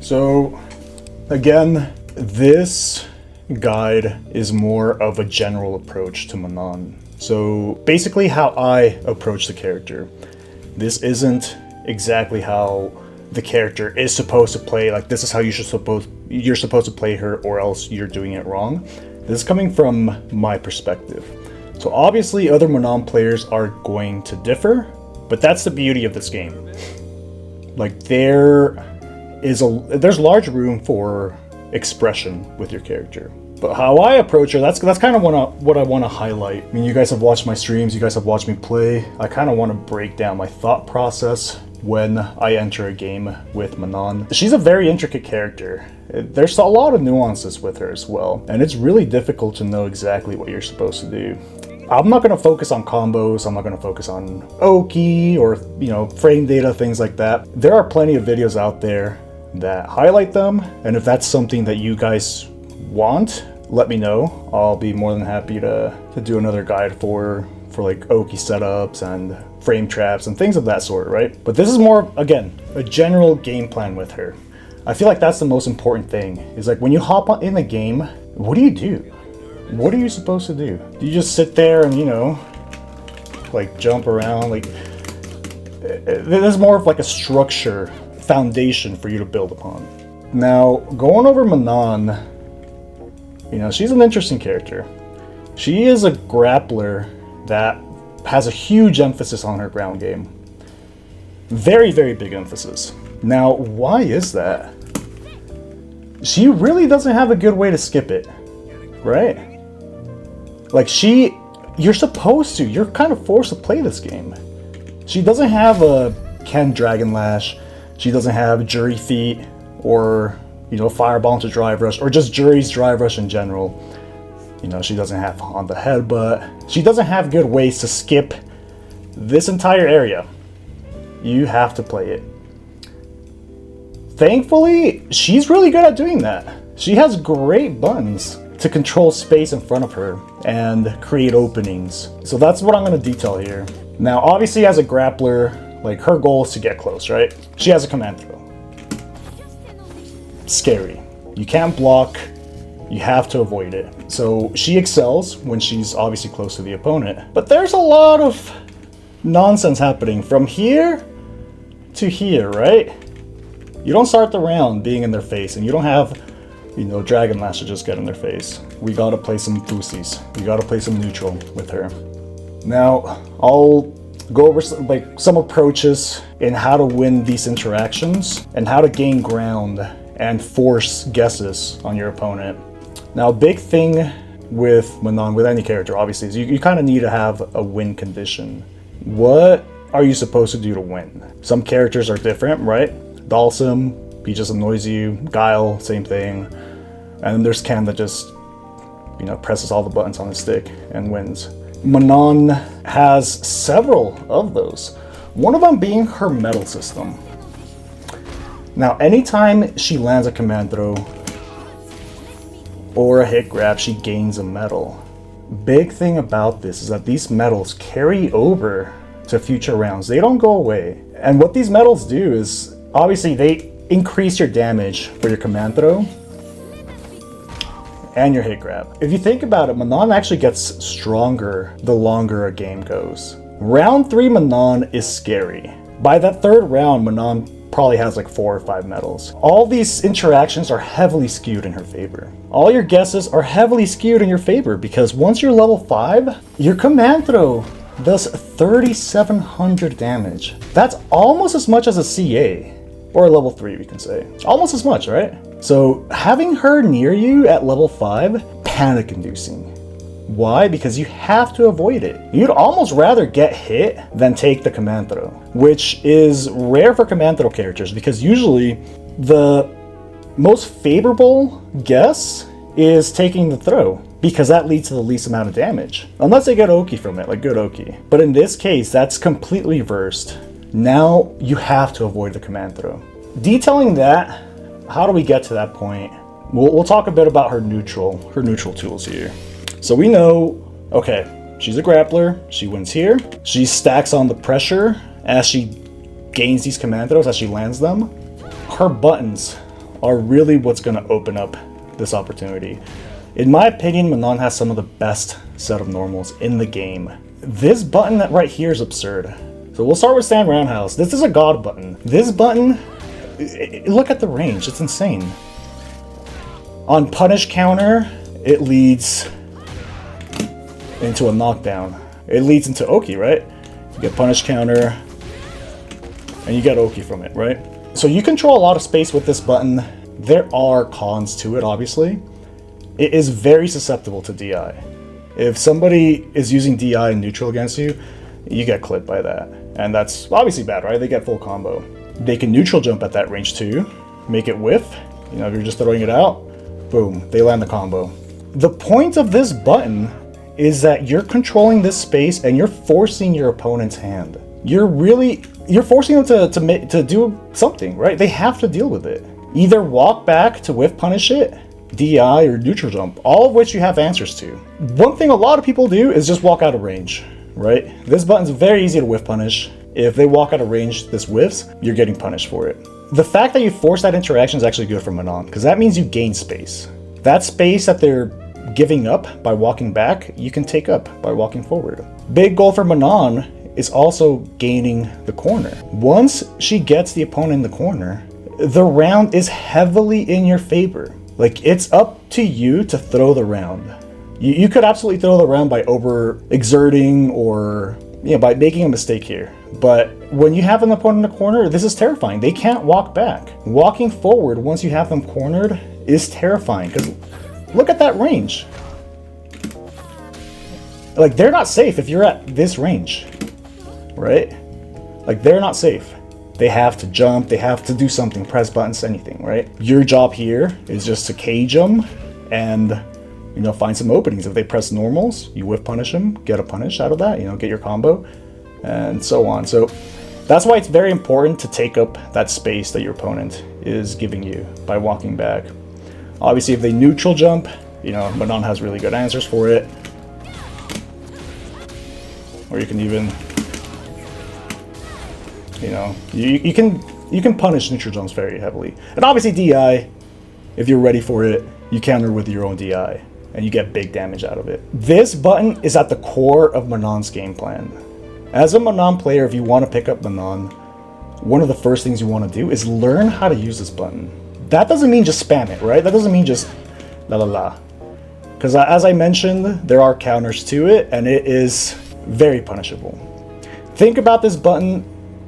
So again, this guide is more of a general approach to Manon. So basically how I approach the character. This isn't exactly how the character is supposed to play, like this is how you're supposed to play her, or else you're doing it wrong. This is coming from my perspective. So obviously other Manon players are going to differ, but that's the beauty of this game. Like there's large room for expression with your character. But how I approach her, that's kind of what I want to highlight. I mean, you guys have watched my streams, you guys have watched me play. I kind of want to break down my thought process when I enter a game with Manon. She's a very intricate character. There's a lot of nuances with her as well, and it's really difficult to know exactly what you're supposed to do. I'm not going to focus on combos, I'm not going to focus on Oki or, frame data, things like that. There are plenty of videos out there that highlight them, and if that's something that you guys want, let me know. I'll be more than happy to do another guide for like Oki setups and frame traps and things of that sort, right? But this is more, again, a general game plan with her. I feel like that's the most important thing, is like when you hop in the game, what do you do? What are you supposed to do? Do you just sit there and, like jump around? Like, there's more of like a structure, foundation for you to build upon. Now, going over Manon, she's an interesting character. She is a grappler that has a huge emphasis on her ground game. Very, very big emphasis. Now, why is that? She really doesn't have a good way to skip it, right? Like you're kind of forced to play this game. She doesn't have a Ken Dragon Lash. She doesn't have Jury Feet or, Fireball into Drive Rush, or just Jury's Drive Rush in general. She doesn't have on the headbutt. She doesn't have good ways to skip this entire area. You have to play it. Thankfully, she's really good at doing that. She has great buttons to control space in front of her and create openings. So that's what I'm going to detail here. Now, obviously, as a grappler, like her goal is to get close, right? She has a command throw. Scary. You can't block. You have to avoid it. So she excels when she's obviously close to the opponent. But there's a lot of nonsense happening from here to here, right? You don't start the round being in their face, and you don't have, Dragon Lash to just get in their face. We gotta play some Fusies. We gotta play some neutral with her. Now, I'll go over some approaches in how to win these interactions and how to gain ground and force guesses on your opponent. Now, a big thing with Manon, with any character, obviously, is you kind of need to have a win condition. What are you supposed to do to win? Some characters are different, right? Dalsum, he just annoys you. Guile, same thing. And then there's Ken that just, presses all the buttons on his stick and wins. Manon has several of those. One of them being her medal system. Now, anytime she lands a command throw or a hit grab, she gains a medal. Big thing about this is that these medals carry over to future rounds. They don't go away. And what these medals do is, obviously, they increase your damage for your command throw and your hit grab. If you think about it, Manon actually gets stronger the longer a game goes. Round 3 Manon is scary. By that third round, Manon probably has like 4 or 5 medals. All these interactions are heavily skewed in her favor. All your guesses are heavily skewed in your favor, because once you're level 5, your command throw does 3,700 damage. That's almost as much as a CA, or a level 3 we can say. Almost as much, right? So having her near you at level 5, panic inducing. Why? Because you have to avoid it. You'd almost rather get hit than take the command throw, which is rare for command throw characters, because usually the most favorable guess is taking the throw, because that leads to the least amount of damage. Unless they get Oki from it, like good Oki. But in this case, that's completely reversed. Now you have to avoid the command throw. Detailing that, how do we get to that point? We'll talk a bit about her neutral tools here. So we know, okay, she's a grappler, she wins here. She stacks on the pressure as she gains these command throws, as she lands them. Her buttons are really what's going to open up this opportunity. In my opinion, Manon has some of the best set of normals in the game. This button right here is absurd. So we'll start with stand roundhouse. This is a god button. This button, look at the range, it's insane. On punish counter, it leads into a knockdown. It leads into Oki, right? You get punish counter, and you get Oki from it, right? So you control a lot of space with this button. There are cons to it, obviously. It is very susceptible to DI. If somebody is using DI and neutral against you, you get clipped by that. And that's obviously bad, right? They get full combo. They can neutral jump at that range too, make it whiff. You know, if you're just throwing it out, boom, they land the combo. The point of this button is that you're controlling this space and you're forcing your opponent's hand. You're forcing them to do something, right? They have to deal with it. Either walk back to whiff punish it, DI, or neutral jump, all of which you have answers to. One thing a lot of people do is just walk out of range, right? This button's very easy to whiff punish. If they walk out of range, this whiffs, you're getting punished for it. The fact that you force that interaction is actually good for Manon, because that means you gain space. That space that they're giving up by walking back, you can take up by walking forward. Big goal for Manon is also gaining the corner. Once she gets the opponent in the corner, the round is heavily in your favor. Like, it's up to you to throw the round. You could absolutely throw the round by over-exerting or by making a mistake here. But when you have an opponent in the corner, this is terrifying. They can't walk back. Walking forward once you have them cornered is terrifying, because look at that range. Like, they're not safe if you're at this range, right? Like, they're not safe. They have to jump, they have to do something, press buttons, anything, right? Your job here is just to cage them and, find some openings. If they press normals, you whiff punish them, get a punish out of that, get your combo, and so on. So that's why it's very important to take up that space that your opponent is giving you by walking back. Obviously, if they neutral jump, Manon has really good answers for it. Or you can even, you can punish neutral jumps very heavily. And obviously DI, if you're ready for it, you counter with your own DI, and you get big damage out of it. This button is at the core of Manon's game plan. As a Manon player, if you want to pick up Manon, one of the first things you want to do is learn how to use this button. That doesn't mean just spam it, right? That doesn't mean just la la la. Because as I mentioned, there are counters to it, and it is very punishable. Think about this button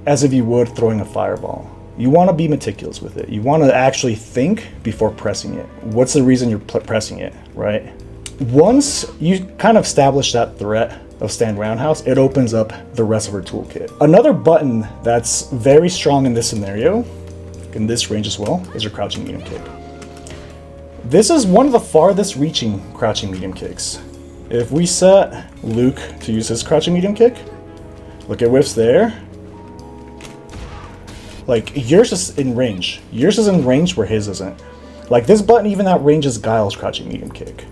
as if you would throwing a fireball. You want to be meticulous with it. You want to actually think before pressing it. What's the reason you're pressing it, right? Once you kind of establish that threat of stand roundhouse, it opens up the rest of her toolkit. Another button that's very strong in this scenario, in this range as well, is your crouching medium kick. This is one of the farthest reaching crouching medium kicks. If we set Luke to use his crouching medium kick, look at whiffs there. Like, yours is in range. Yours is in range where his isn't. Like, this button even outranges Guile's crouching medium kick.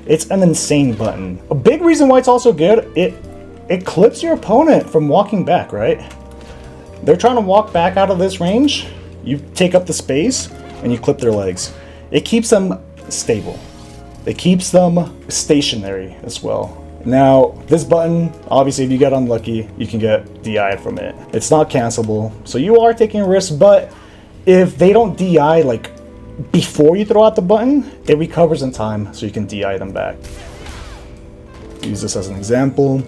It's an insane button. A big reason why it's also good, it clips your opponent from walking back, right? They're trying to walk back out of this range. You take up the space and you clip their legs. It keeps them stable. It keeps them stationary as well. Now, this button, obviously if you get unlucky, you can get DI'd from it. It's not cancelable, so you are taking a risk, but if they don't DI like before you throw out the button, it recovers in time, so you can DI them back. Use this as an example.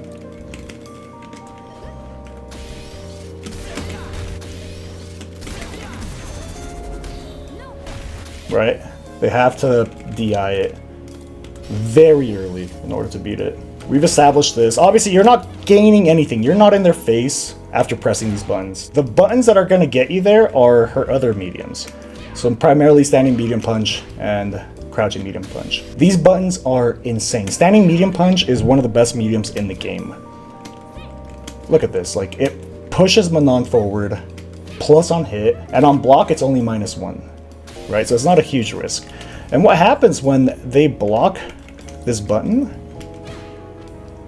Right? They have to DI it very early in order to beat it. We've established this. Obviously, you're not gaining anything. You're not in their face after pressing these buttons. The buttons that are going to get you there are her other mediums. So primarily standing medium punch and crouching medium punch. These buttons are insane. Standing medium punch is one of the best mediums in the game. Look at this. Like, it pushes Manon forward, plus on hit, and on block it's only -1. Right? So it's not a huge risk. And what happens when they block this button?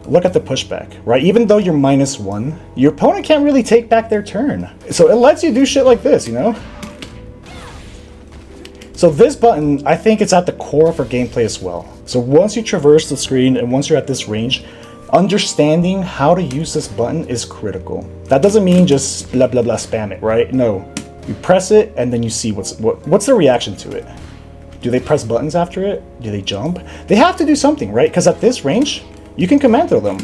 Look at the pushback, right? Even though you're -1, your opponent can't really take back their turn. So it lets you do shit like this, So this button, I think it's at the core of her gameplay as well. So once you traverse the screen and once you're at this range, understanding how to use this button is critical. That doesn't mean just blah blah blah spam it, right? No, you press it and then you see what's the reaction to it. Do they press buttons after it? Do they jump? They have to do something, right? Because at this range, you can command throw them.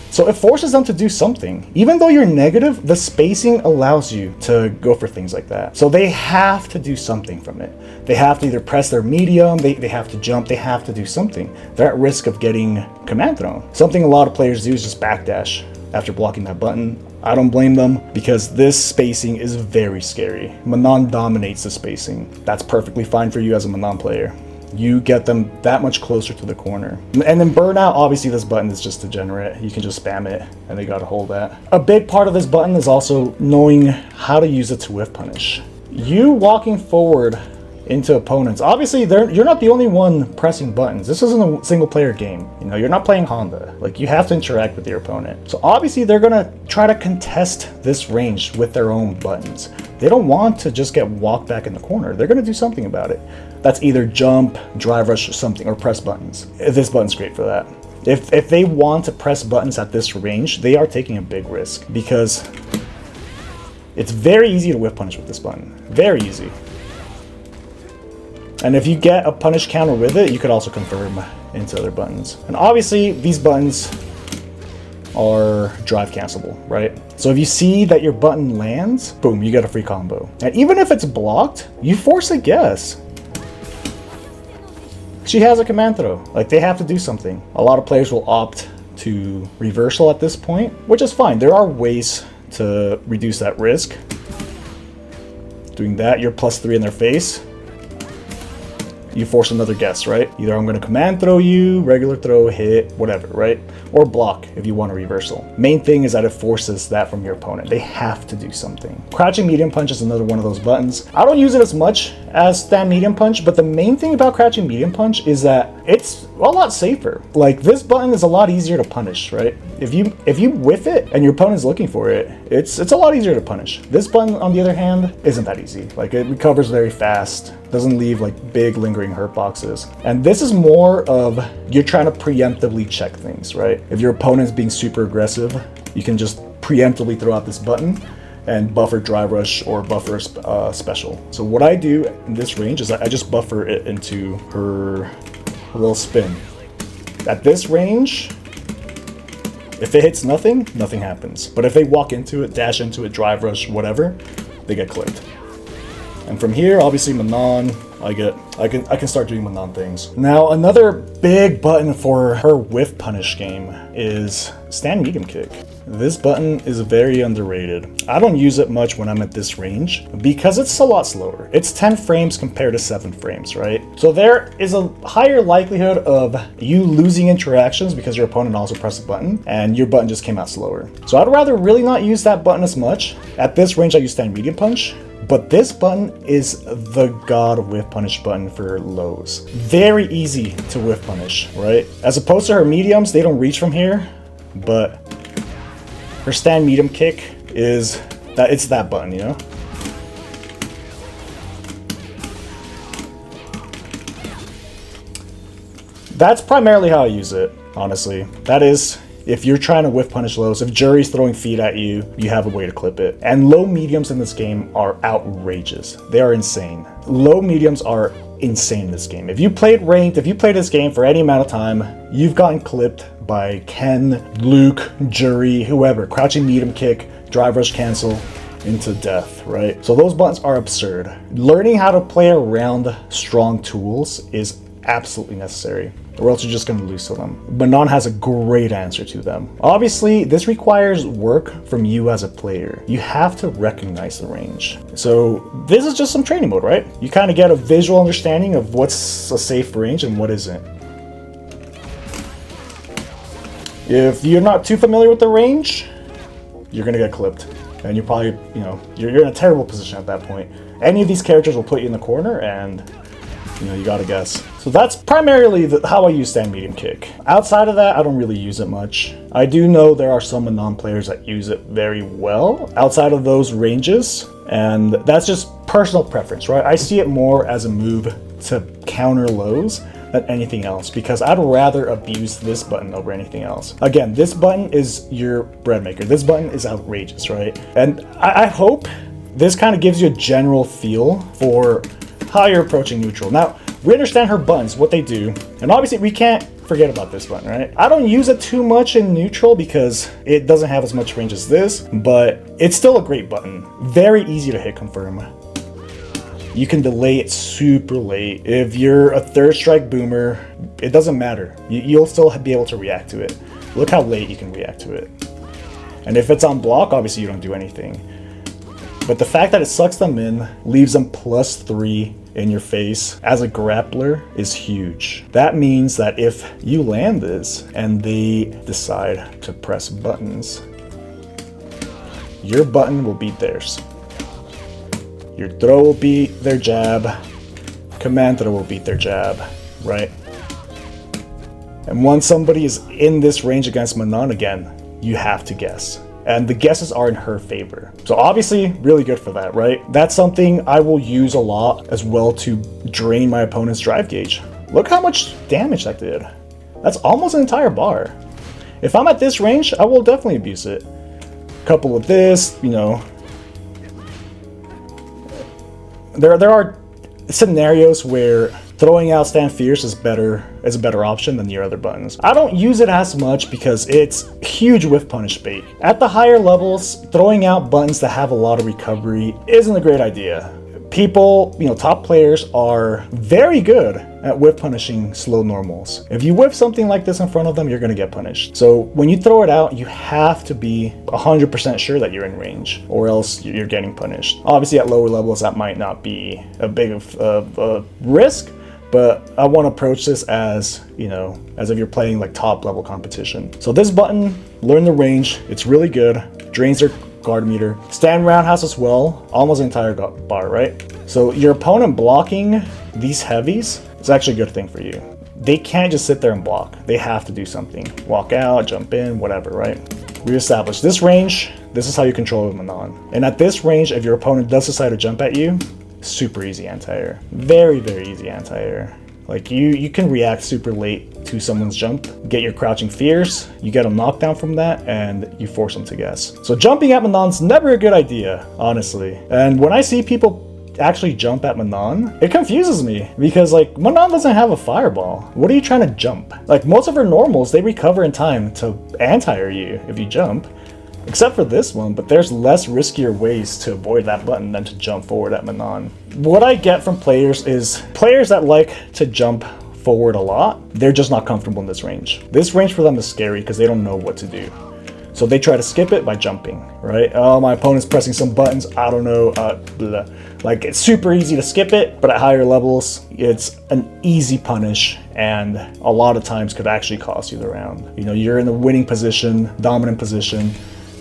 So it forces them to do something. Even though you're negative, the spacing allows you to go for things like that. So they have to do something from it. They have to either press their medium, they have to jump, they have to do something. They're at risk of getting command thrown. Something a lot of players do is just backdash after blocking that button. I don't blame them because this spacing is very scary. Manon dominates the spacing. That's perfectly fine for you as a Manon player. You get them that much closer to the corner. And then burnout, obviously this button is just degenerate. You can just spam it and they gotta hold that. A big part of this button is also knowing how to use it to whiff punish. You walking forward into opponents, obviously you're not the only one pressing buttons. This isn't a single player game. You know, you're not playing Honda. Like, you have to interact with your opponent. So obviously they're gonna try to contest this range with their own buttons. They don't want to just get walked back in the corner. They're gonna do something about it. That's either jump, drive rush, or something, or press buttons. This button's great for that. If they want to press buttons at this range, they are taking a big risk because it's very easy to whiff punish with this button. Very easy. And if you get a punish counter with it, you could also confirm into other buttons. And obviously, these buttons are drive cancelable, right? So if you see that your button lands, boom, you get a free combo. And even if it's blocked, you force a guess. She has a command throw. Like, they have to do something. A lot of players will opt to reversal at this point, which is fine. There are ways to reduce that risk. Doing that, you're +3 in their face. You force another guess, right? Either I'm going to command throw you, regular throw, hit, whatever, right? Or block if you want a reversal. Main thing is that it forces that from your opponent. They have to do something. Crouching medium punch is another one of those buttons. I don't use it as much as stand medium punch, but the main thing about crouching medium punch is that it's a lot safer. Like, this button is a lot easier to punish, right? If you whiff it and your opponent's looking for it, it's a lot easier to punish. This button, on the other hand, isn't that easy. Like, it recovers very fast, doesn't leave like big lingering hurt boxes. And this is more of, you're trying to preemptively check things, right? If your opponent's being super aggressive, you can just preemptively throw out this button and buffer drive rush or buffer special. So what I do in this range is I just buffer it into her little spin. At this range, if it hits nothing, nothing happens. But if they walk into it, dash into it, drive rush, whatever, they get clipped. And from here, obviously Manon, I can start doing Manon things. Now, another big button for her whiff punish game is stand medium kick. This button is very underrated. I don't use it much when I'm at this range because it's a lot slower. It's 10 frames compared to 7 frames, right? So there is a higher likelihood of you losing interactions because your opponent also pressed a button and your button just came out slower. So I'd rather really not use that button as much. At this range, I use stand medium punch. But this button is the god whiff punish button for lows. Very easy to whiff punish, right? As opposed to her mediums, they don't reach from here, but her stand medium kick is that, it's that button, you know? That's primarily how I use it, honestly. That is, if you're trying to whiff punish lows, if Jury's throwing feet at you, you have a way to clip it. And low mediums in this game are outrageous. They are insane. Low mediums are insane in this game. If you played ranked, if you played this game for any amount of time, you've gotten clipped by Ken, Luke, Jury, whoever. Crouching medium kick, drive rush cancel into death, right? So those buttons are absurd. Learning how to play around strong tools is absolutely necessary, or else you're just going to lose to them. Manon has a great answer to them. Obviously, this requires work from you as a player. You have to recognize the range. So this is just some training mode, right? You kind of get a visual understanding of what's a safe range and what isn't. If you're not too familiar with the range, you're going to get clipped. And you're probably, you're in a terrible position at that point. Any of these characters will put you in the corner and you gotta guess. So that's primarily how I use stand medium kick. Outside of that, I don't really use it much. I do know there are some Manon players that use it very well outside of those ranges, and that's just personal preference, right? I see it more as a move to counter lows than anything else, because I'd rather abuse this button over anything else. Again, this button is your bread maker. This button is outrageous, right? And I hope this kind of gives you a general feel for how you're approaching neutral. Now, we understand her buttons, what they do, and obviously we can't forget about this button, right? I don't use it too much in neutral because it doesn't have as much range as this, but it's still a great button. Very easy to hit confirm. You can delay it super late. If you're a third strike boomer, it doesn't matter. You'll still be able to react to it. Look how late you can react to it. And if it's on block, obviously you don't do anything. But the fact that it sucks them in, leaves them +3 in your face as a grappler is huge. That means that if you land this and they decide to press buttons, your button will beat theirs. Your throw will beat their jab, command throw will beat their jab, right? And once somebody is in this range against Manon again, you have to guess. And the guesses are in her favor. So obviously, really good for that, right? That's something I will use a lot as well to drain my opponent's drive gauge. Look how much damage that did. That's almost an entire bar. If I'm at this range, I will definitely abuse it. Couple of this, you know. There are scenarios where throwing out Stand Fierce is a better option than your other buttons. I don't use it as much because it's huge whiff punish bait. At the higher levels, throwing out buttons that have a lot of recovery isn't a great idea. People, you know, top players are very good at whiff punishing slow normals. If you whiff something like this in front of them, you're gonna get punished. So when you throw it out, you have to be 100% sure that you're in range, or else you're getting punished. Obviously at lower levels, that might not be a big of a risk, but I want to approach this as, you know, as if you're playing like top level competition. So this button, learn the range, it's really good, drains their guard meter. Stand roundhouse as well, almost an entire bar, right? So your opponent blocking these heavies is actually a good thing for you. They can't just sit there and block. They have to do something. Walk out, jump in, whatever, right? We established this range. This is how you control with Manon. And at this range, if your opponent does decide to jump at you, super easy anti-air. Very, very easy anti-air. Like you can react super late to someone's jump, get your crouching fierce, you get a knockdown from that, and you force them to guess. So jumping at Manon's never a good idea, honestly. And when I see people actually jump at Manon, it confuses me because like Manon doesn't have a fireball. What are you trying to jump? Like most of her normals, they recover in time to anti-air you if you jump. Except for this one, but there's less riskier ways to avoid that button than to jump forward at Manon. What I get from players is players that like to jump forward a lot, they're just not comfortable in this range. This range for them is scary because they don't know what to do. So they try to skip it by jumping, right? Oh, my opponent's pressing some buttons, I don't know, blah. Like it's super easy to skip it, but at higher levels, it's an easy punish and a lot of times could actually cost you the round. You know, you're in the winning position, dominant position,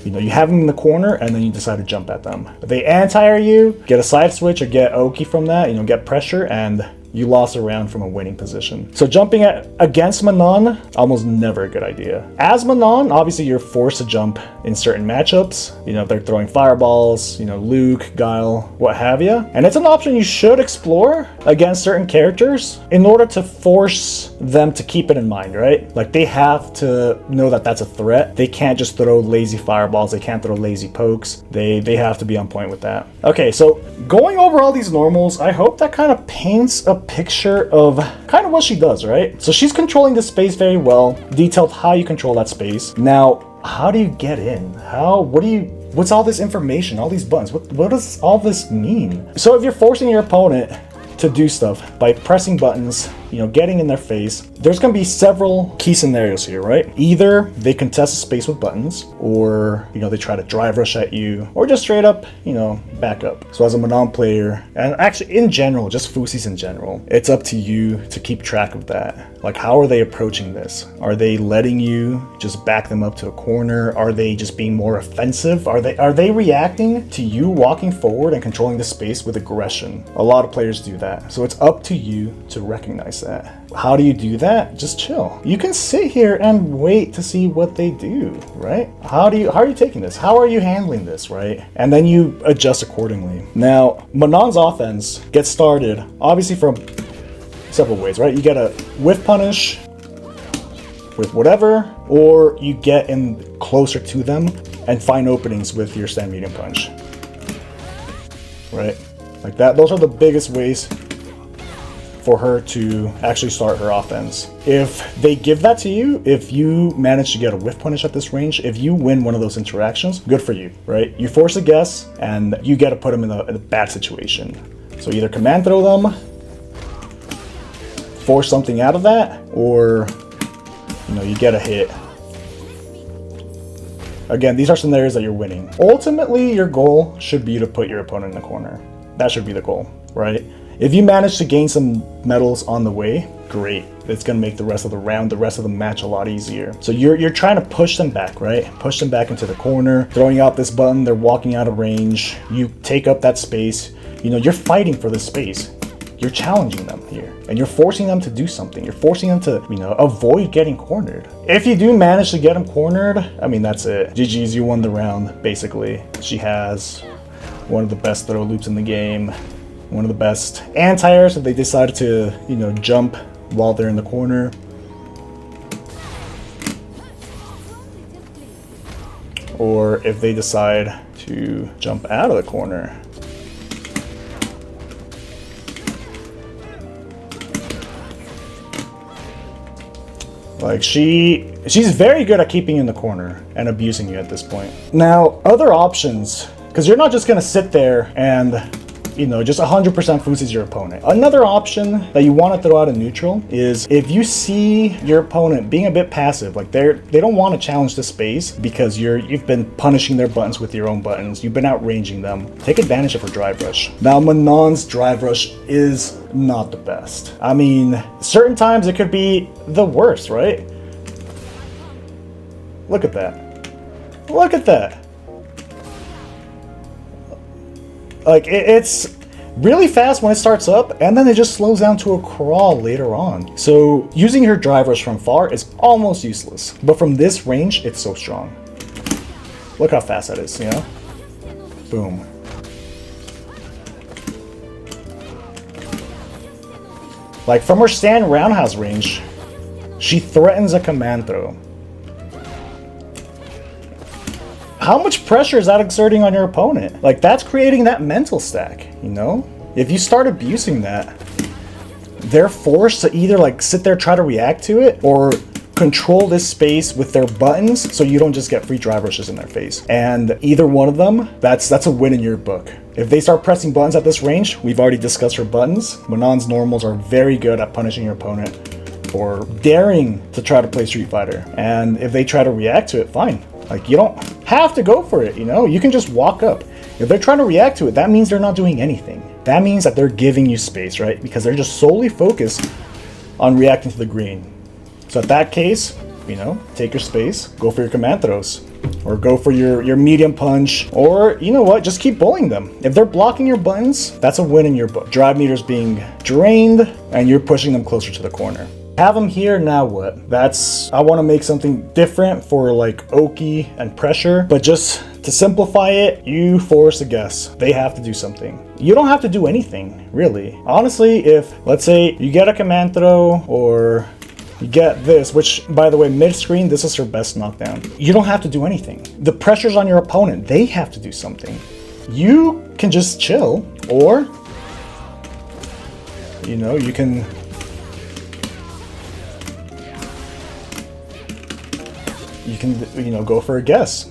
you know, you have them in the corner and then you decide to jump at them. If they anti-air you, get a side switch or get Oki from that, you know, get pressure, and you lost a round from a winning position. So jumping against Manon, almost never a good idea. As Manon, obviously you're forced to jump in certain matchups. You know, if they're throwing fireballs, you know, Luke, Guile, what have you. And it's an option you should explore against certain characters in order to force them to keep it in mind, right? Like they have to know that that's a threat. They can't just throw lazy fireballs. They can't throw lazy pokes. They have to be on point with that. Okay, so going over all these normals, I hope that kind of paints a picture of kind of what she does, right? So she's controlling the space very well, detailed how you control that space. Now, how do you get in? What's all this information, all these buttons? What does all this mean? So if you're forcing your opponent to do stuff by pressing buttons, you know, getting in their face, there's going to be several key scenarios here, right? Either they contest a space with buttons, or, you know, they try to drive rush at you, or just straight up, you know, back up. So as a Manon player, and actually in general, just Fusis in general, it's up to you to keep track of that. Like, how are they approaching this? Are they letting you just back them up to a corner? Are they just being more offensive? Are they reacting to you walking forward and controlling the space with aggression? A lot of players do that. So it's up to you to recognize guess at. How do you do that? Just chill. You can sit here and wait to see what they do, right? How are you taking this? How are you handling this, right? And then you adjust accordingly. Now, Manon's offense gets started obviously from several ways, right? You get a whiff punish with whatever, or you get in closer to them and find openings with your stand medium punch, right? Like that. Those are the biggest ways for her to actually start her offense. If they give that to you, if you manage to get a whiff punish at this range, if you win one of those interactions, good for you, right? You force a guess and you get to put them in a bad situation. So either command throw them, force something out of that, or you get a hit. Again, these are scenarios that you're winning. Ultimately, your goal should be to put your opponent in the corner. That should be the goal, right? If you manage to gain some medals on the way, great. It's going to make the rest of the round, the rest of the match a lot easier. So you're trying to push them back, right? Push them back into the corner, throwing out this button, they're walking out of range. You take up that space. You're fighting for the space. You're challenging them here, and you're forcing them to do something. You're forcing them to, avoid getting cornered. If you do manage to get them cornered, I mean, that's it. GG's, you won the round, basically. She has one of the best throw loops in the game. One of the best anti-airs if they decided to, jump while they're in the corner. Or if they decide to jump out of the corner. Like she's very good at keeping you in the corner and abusing you at this point. Now, other options, because you're not just gonna sit there and just 100% foosies your opponent. Another option that you want to throw out in neutral is if you see your opponent being a bit passive, like they don't want to challenge the space because you've been punishing their buttons with your own buttons, you've been outranging them, take advantage of her drive rush. Now, Manon's drive rush is not the best. I mean, certain times it could be the worst, right? Look at that. Look at that. Like, it's really fast when it starts up, and then it just slows down to a crawl later on. So using her drive rush from far is almost useless, but from this range, it's so strong. Look how fast that is, Boom. Like, from her stand roundhouse range, she threatens a command throw. How much pressure is that exerting on your opponent? Like, that's creating that mental stack, If you start abusing that, they're forced to either sit there, try to react to it, or control this space with their buttons so you don't just get free drive rushes in their face. And either one of them, that's a win in your book. If they start pressing buttons at this range, we've already discussed her buttons. Manon's normals are very good at punishing your opponent for daring to try to play Street Fighter. And if they try to react to it, fine. Like, you don't have to go for it, You can just walk up. If they're trying to react to it, that means they're not doing anything. That means that they're giving you space, right? Because they're just solely focused on reacting to the green. So at that case, take your space, go for your command throws, or go for your medium punch, or just keep bullying them. If they're blocking your buttons, that's a win in your book. Drive meter's being drained, and you're pushing them closer to the corner. Have them here, now what? I want to make something different for Oki and pressure, but just to simplify it, you force a guess. They have to do something. You don't have to do anything, really. Honestly, if, let's say, you get a command throw, or you get this, which, by the way, mid-screen, this is her best knockdown. You don't have to do anything. The pressure's on your opponent. They have to do something. You can just chill, or, you can... You can, go for a guess.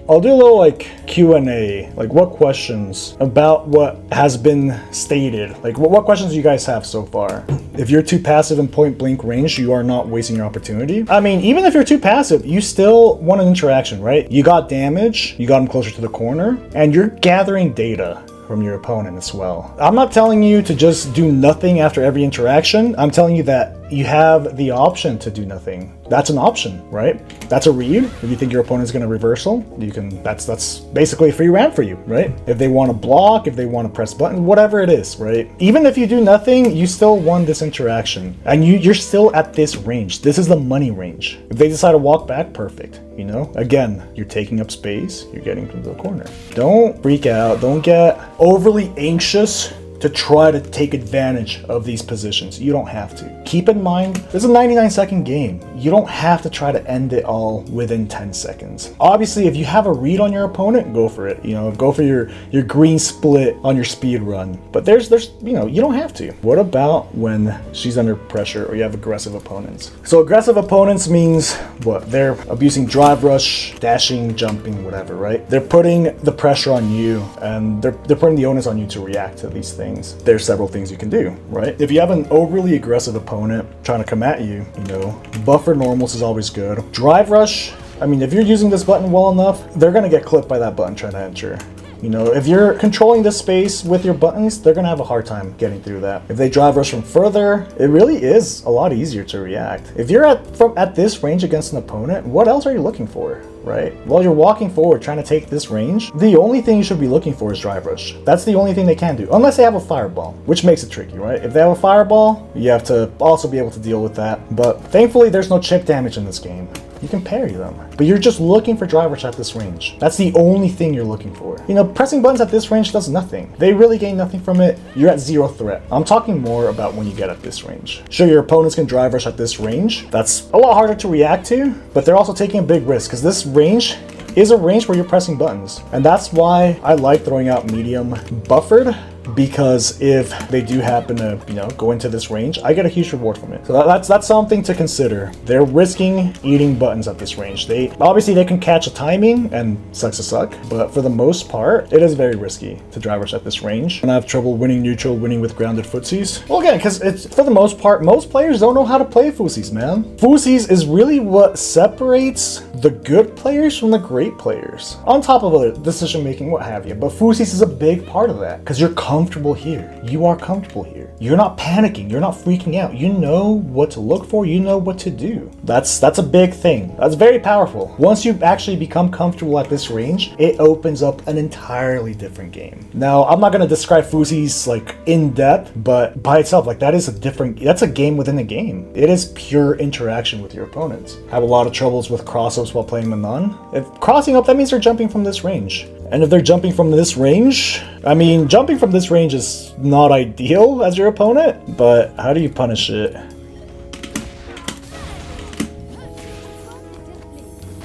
I'll do a little Q&A, what questions about what has been stated, what questions do you guys have so far? If you're too passive in point blank range, you are not wasting your opportunity. I mean, even if you're too passive, you still want an interaction, right? You got damage, you got them closer to the corner, and you're gathering data from your opponent as well. I'm not telling you to just do nothing after every interaction. I'm telling you that you have the option to do nothing. That's an option, right? That's a read. If you think your opponent's going to reversal, you can. That's basically a free ramp for you, right? If they want to block, if they want to press button, whatever it is, right? Even if you do nothing, you still won this interaction, and you're still at this range. This is the money range. If they decide to walk back, perfect. You know, again, you're taking up space. You're getting to the corner. Don't freak out. Don't get overly anxious to try to take advantage of these positions. You don't have to. Keep in mind, this is a 99-second game. You don't have to try to end it all within 10 seconds. Obviously, if you have a read on your opponent, go for it. You know, go for your green split on your speed run. But there's you know, you don't have to. What about when she's under pressure or you have aggressive opponents? So aggressive opponents means what? They're abusing drive rush, dashing, jumping, whatever, right? They're putting the pressure on you, and they're putting the onus on you to react to these things. There's several things you can do, right? If you have an overly aggressive opponent trying to come at you, you know, buffer normals is always good. Drive rush, I mean, if you're using this button well enough, they're gonna get clipped by that button trying to enter. You know, if you're controlling this space with your buttons, they're gonna have a hard time getting through that. If they drive rush from further, it really is a lot easier to react. If you're at this range against an opponent, what else are you looking for, right? While you're walking forward trying to take this range, the only thing you should be looking for is drive rush. That's the only thing they can do, unless they have a fireball, which makes it tricky, right? If they have a fireball, you have to also be able to deal with that. But thankfully, there's no chip damage in this game. You can parry them, but you're just looking for drive rush at this range. That's the only thing you're looking for. You know, pressing buttons at this range does nothing. They really gain nothing from it. You're at zero threat. I'm talking more about when you get at this range. Sure, your opponents can drive rush at this range. That's a lot harder to react to, but they're also taking a big risk because this range is a range where you're pressing buttons. And that's why I like throwing out medium buffered, because if they do happen to, you know, go into this range, I get a huge reward from it. So that's something to consider. They're risking eating buttons at this range. They can catch a timing and sucks to suck, but for the most part, it is very risky to drive rush at this range. And I have trouble winning neutral, winning with grounded footsies. Well, again, because it's for the most part, most players don't know how to play footsies, man. Footsies is really what separates the good players from the great players. On top of other decision making, what have you. But footsies is a big part of that because you're comfortable here. You are comfortable here. You're not panicking. You're not freaking out. You know what to look for. You know what to do. That's a big thing. That's very powerful. Once you actually become comfortable at this range, it opens up an entirely different game. Now, I'm not going to describe footsies like in depth, but by itself, like that's a game within a game. It is pure interaction with your opponents. I have a lot of troubles with cross-ups while playing Manon. If crossing up, that means they're jumping from this range. And if they're jumping from this range, I mean, jumping from this range is not ideal as your opponent, but how do you punish it?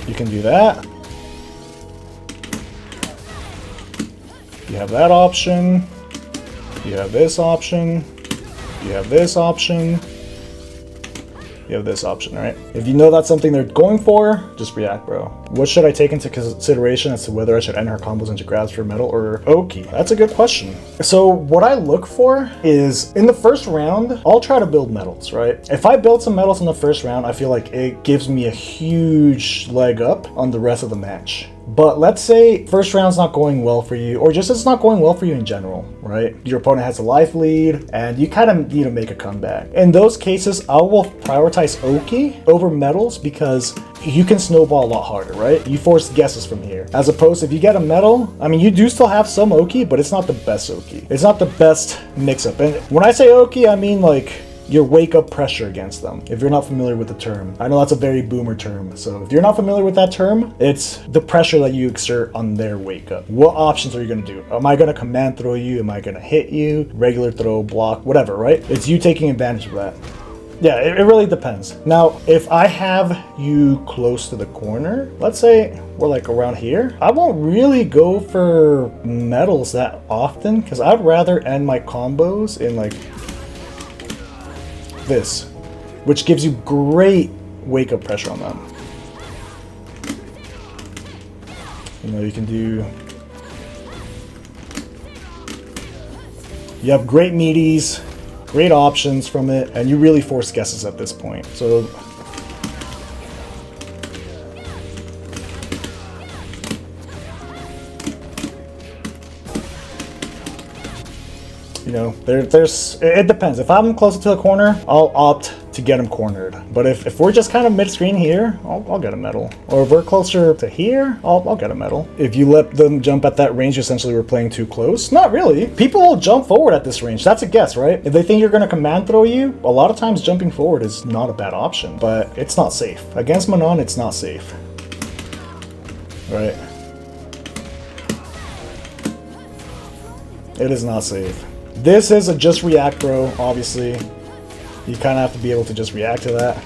You can do that. You have that option. You have this option. You have this option. You have this option, right? If you know that's something they're going for, just react, bro. What should I take into consideration as to whether I should end her combos into grabs for metal or Oki? That's a good question. So what I look for is, in the first round, I'll try to build metals, right? If I build some metals in the first round, I feel like it gives me a huge leg up on the rest of the match. But let's say first round's not going well for you, or just it's not going well for you in general, right? Your opponent has a life lead, and you kind of need to make a comeback. In those cases, I will prioritize Oki over metals because you can snowball a lot harder, right? You force guesses from here. As opposed to if you get a metal, I mean, you do still have some Oki, but it's not the best Oki. It's not the best mix-up. And when I say Oki, I mean like your wake-up pressure against them, if you're not familiar with the term. I know that's a very boomer term, so if you're not familiar with that term, it's the pressure that you exert on their wake-up. What options are you going to do? Am I going to command throw you? Am I going to hit you? Regular throw, block, whatever, right? It's you taking advantage of that. Yeah, it really depends. Now, if I have you close to the corner, let's say we're like around here, I won't really go for metals that often because I'd rather end my combos in like this, which gives you great wake-up pressure on them. You know, you can do... You have great meaties, great options from it, and you really force guesses at this point. So... You know, it depends. If I'm closer to the corner, I'll opt to get him cornered. But if we're just kind of mid-screen here, I'll get a medal. Or if we're closer to here, I'll get a medal. If you let them jump at that range, essentially we're playing too close. Not really. People will jump forward at this range. That's a guess, right? If they think you're going to command throw you, a lot of times jumping forward is not a bad option, but it's not safe. Against Manon, it's not safe. Right? It is not safe. This is a just react, bro, obviously. You kind of have to be able to just react to that.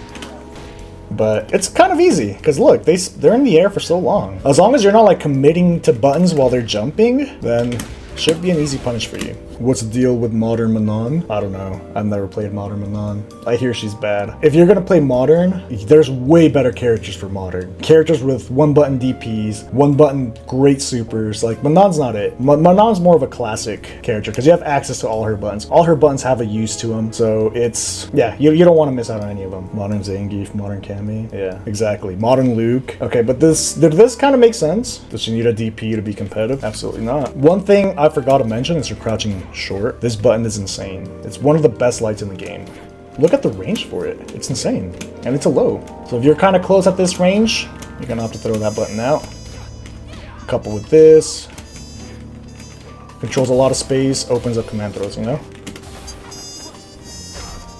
But it's kind of easy, because look, they're in the air for so long. As long as you're not like committing to buttons while they're jumping, then should be an easy punish for you. What's the deal with Modern Manon? I don't know. I've never played Modern Manon. I hear she's bad. If you're gonna play Modern, there's way better characters for Modern. Characters with one button DPs, one button great supers. Like Manon's not it. Manon's more of a classic character because you have access to all her buttons. All her buttons have a use to them. So it's, yeah, you don't want to miss out on any of them. Modern Zangief, Modern Cammy. Yeah, exactly. Modern Luke. Okay, but did this kind of make sense? Does she need a DP to be competitive? Absolutely not. One thing I forgot to mention is her crouching short. This button is insane. It's one of the best lights in the game. Look at the range for it. It's insane. And it's a low. So if you're kind of close at this range, you're gonna have to throw that button out. Couple with this. Controls a lot of space, opens up command throws, you know?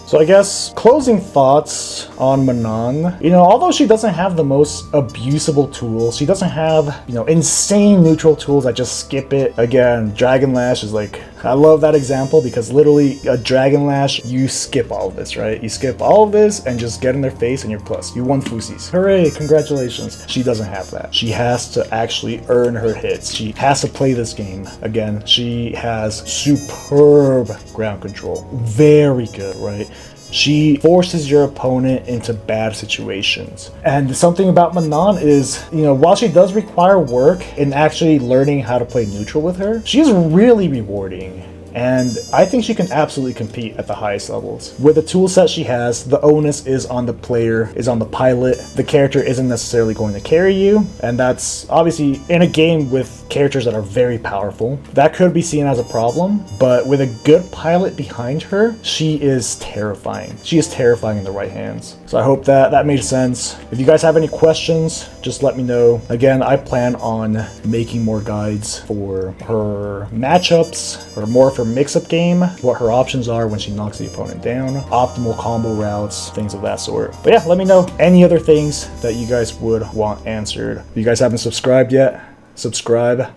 So I guess closing thoughts on Manon, you know, although she doesn't have the most abusable tools, she doesn't have, you know, insane neutral tools that just skip it. Again, Dragon Lash is like, I love that example because literally a Dragon Lash, you skip all of this, right? You skip all of this and just get in their face and you're plus. You won Fusies. Hooray, congratulations. She doesn't have that. She has to actually earn her hits. She has to play this game. Again, she has superb ground control. Very good, right? She forces your opponent into bad situations. And something about Manon is, you know, while she does require work in actually learning how to play neutral with her, she's really rewarding. And I think she can absolutely compete at the highest levels. With the tool set she has, the onus is on the player, is on the pilot. The character isn't necessarily going to carry you. And that's obviously in a game with characters that are very powerful. That could be seen as a problem, but with a good pilot behind her, she is terrifying. She is terrifying in the right hands. So I hope that made sense. If you guys have any questions, just let me know. Again, I plan on making more guides for her matchups, or more of her mix-up game, what her options are when she knocks the opponent down, optimal combo routes, things of that sort. But yeah, let me know any other things that you guys would want answered. If you guys haven't subscribed yet, subscribe.